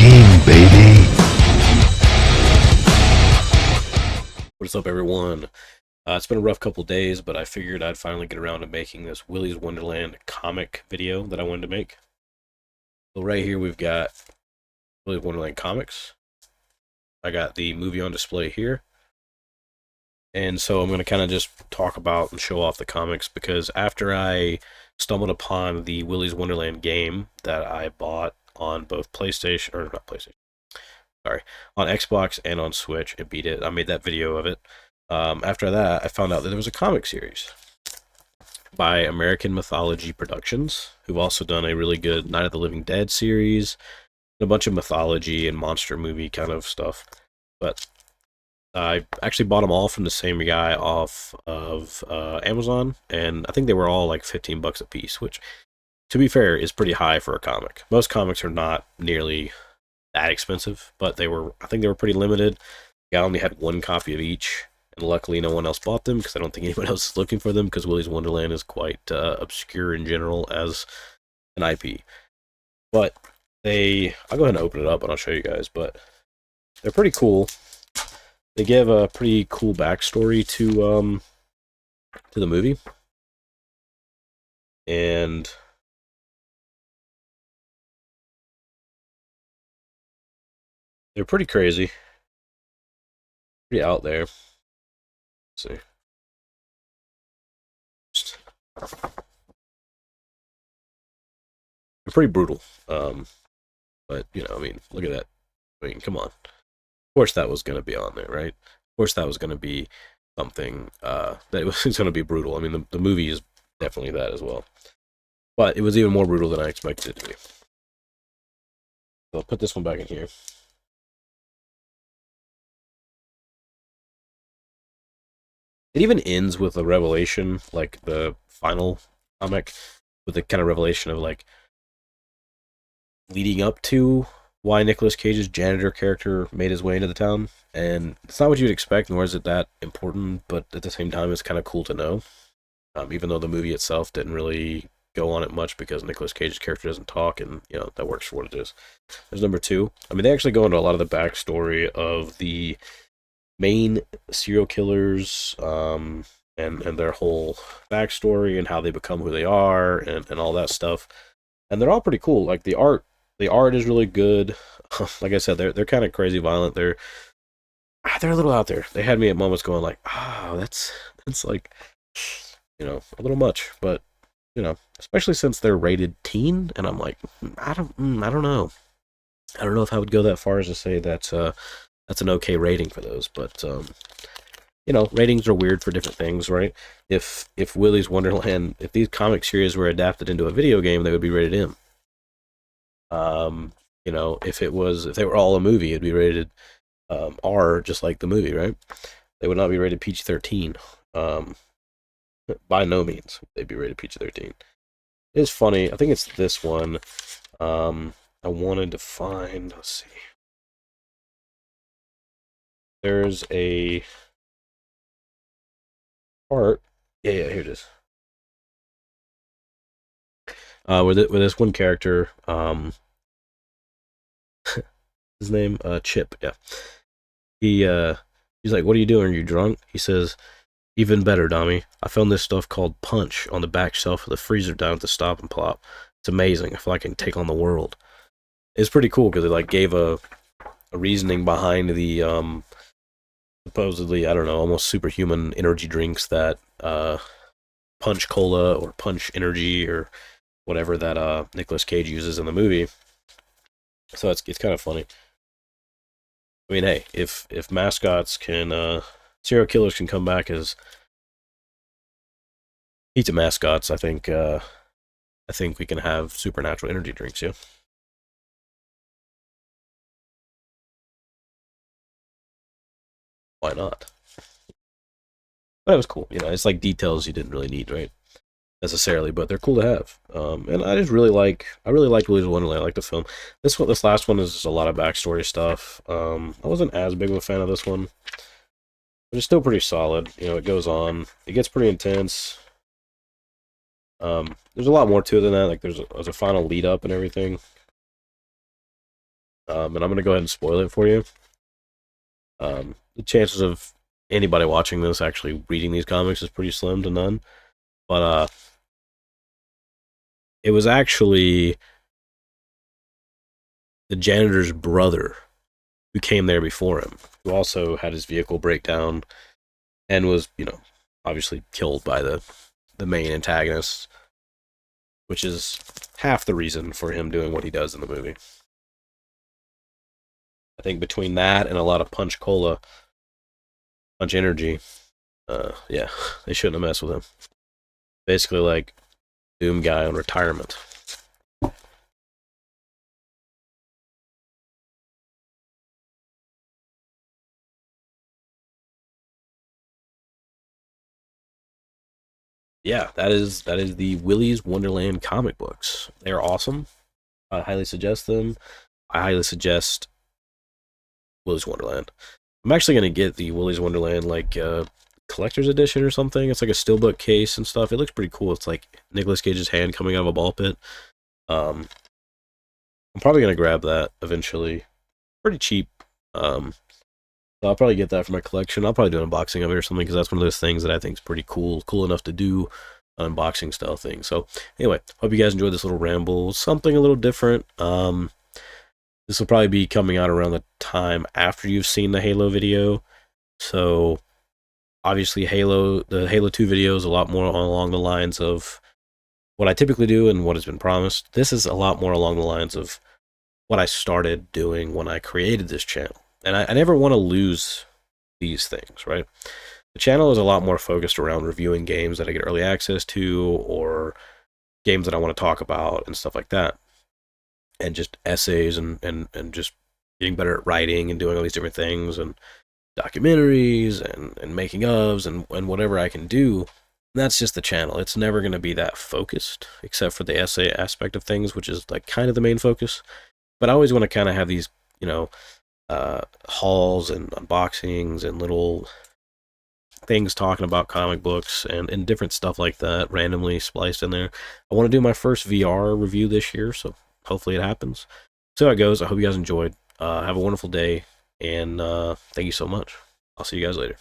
king, baby. What's up, everyone? It's been a rough couple days, but I figured I'd finally get around to making this Willy's Wonderland comic video that I wanted to make. So right here we've got Willy's Wonderland comics. I got the movie on display here. And so I'm going to kind of just talk about and show off the comics because after I stumbled upon the Willy's Wonderland game that I bought on both PlayStation, or not PlayStation, sorry, on Xbox and on Switch and beat it. I made that video of it. After that, I found out that there was a comic series by American Mythology Productions, who've also done a really good Night of the Living Dead series, and a bunch of mythology and monster movie kind of stuff. But I actually bought them all from the same guy off of Amazon, and I think they were all like 15 bucks a piece, which, to be fair, is pretty high for a comic. Most comics are not nearly that expensive, but I think they were pretty limited. I only had one copy of each, and luckily no one else bought them because I don't think anyone else is looking for them because Willy's Wonderland is quite obscure in general as an IP. But I'll go ahead and open it up and I'll show you guys, but they're pretty cool. They give a pretty cool backstory to the movie, and they're pretty crazy, pretty out there. Let's see. They're pretty brutal. But, you know, I mean, look at that. I mean, come on. Of course that was going to be on there, right? Of course that was going to be something that was going to be brutal. I mean, the movie is definitely that as well. But it was even more brutal than I expected it to be. So I'll put this one back in here. It even ends with a revelation, like the final comic, with the kind of revelation of like leading up to why Nicolas Cage's janitor character made his way into the town. And it's not what you'd expect, nor is it that important, but at the same time, it's kind of cool to know. Even though the movie itself didn't really go on it much because Nicolas Cage's character doesn't talk, and, you know, that works for what it is. There's number 2. I mean, they actually go into a lot of the backstory of the main serial killers, and their whole backstory and how they become who they are and all that stuff. And they're all pretty cool. Like the art is really good. Like I said, they're kind of crazy violent. They're a little out there. They had me at moments going like, that's like, you know, a little much. But, you know, especially since they're rated teen, and I'm like, I don't know. I don't know if I would go that far as to say that's an okay rating for those. But you know, ratings are weird for different things, right? If Willy's Wonderland, if these comic series were adapted into a video game, they would be rated M. You know, if they were all a movie, it'd be rated R, just like the movie, right? They would not be rated PG-13. By no means they'd be rated PG-13. It's funny. I think it's this one. I wanted to find. Let's see. There's a part. Yeah, here it is. With this one character, his name, Chip, yeah. He's like, "What are you doing? Are you drunk?" He says, "Even better, Dommy. I found this stuff called Punch on the back shelf of the freezer down at the Stop and Plop. It's amazing. I feel like I can take on the world." It's pretty cool because it like gave a reasoning behind the supposedly, I don't know, almost superhuman energy drinks that Punch Cola or Punch Energy or whatever that Nicolas Cage uses in the movie. So it's kind of funny. I mean, hey, if mascots can, serial killers can come back as pizza mascots, I think we can have supernatural energy drinks, yeah. Why not? But it was cool, you know. It's like details you didn't really need, right? Necessarily, but they're cool to have. And I really liked Willy's Wonderland. I like the film. This last one is just a lot of backstory stuff. I wasn't as big of a fan of this one, but it's still pretty solid. You know, it goes on. It gets pretty intense. There's a lot more to it than that. Like there's a final lead up and everything. and I'm going to go ahead and spoil it for you. The chances of anybody watching this actually reading these comics is pretty slim to none. But it was actually the janitor's brother who came there before him, who also had his vehicle break down and was, obviously killed by the main antagonist, which is half the reason for him doing what he does in the movie. I think between that and a lot of punch energy, yeah, they shouldn't have messed with him. Basically, like Doom guy on retirement. Yeah, that is the Willy's Wonderland comic books. They're awesome. I highly suggest them. I highly suggest Willy's Wonderland. I'm actually gonna get the Willy's Wonderland collector's edition or something. It's like a steelbook case and stuff. It looks pretty cool. It's like Nicolas Cage's hand coming out of a ball pit. Um, I'm probably gonna grab that eventually. Pretty cheap. So I'll probably get that for my collection. I'll probably do an unboxing of it or something because that's one of those things that I think is pretty cool enough to do an unboxing style thing. So anyway, hope you guys enjoyed this little ramble. Something a little different. This will probably be coming out around the time after you've seen the Halo video. So obviously the Halo 2 video is a lot more along the lines of what I typically do and what has been promised. This is a lot more along the lines of what I started doing when I created this channel. And I never want to lose these things, right? The channel is a lot more focused around reviewing games that I get early access to or games that I want to talk about and stuff like that. And just essays and just getting better at writing and doing all these different things and documentaries and making ofs and whatever I can do. That's just the channel. It's never going to be that focused, except for the essay aspect of things, which is like kind of the main focus. But I always want to kind of have these, hauls and unboxings and little things talking about comic books and different stuff like that randomly spliced in there. I want to do my first VR review this year, so hopefully it happens. So how it goes. I hope you guys enjoyed. Have a wonderful day, and thank you so much. I'll see you guys later.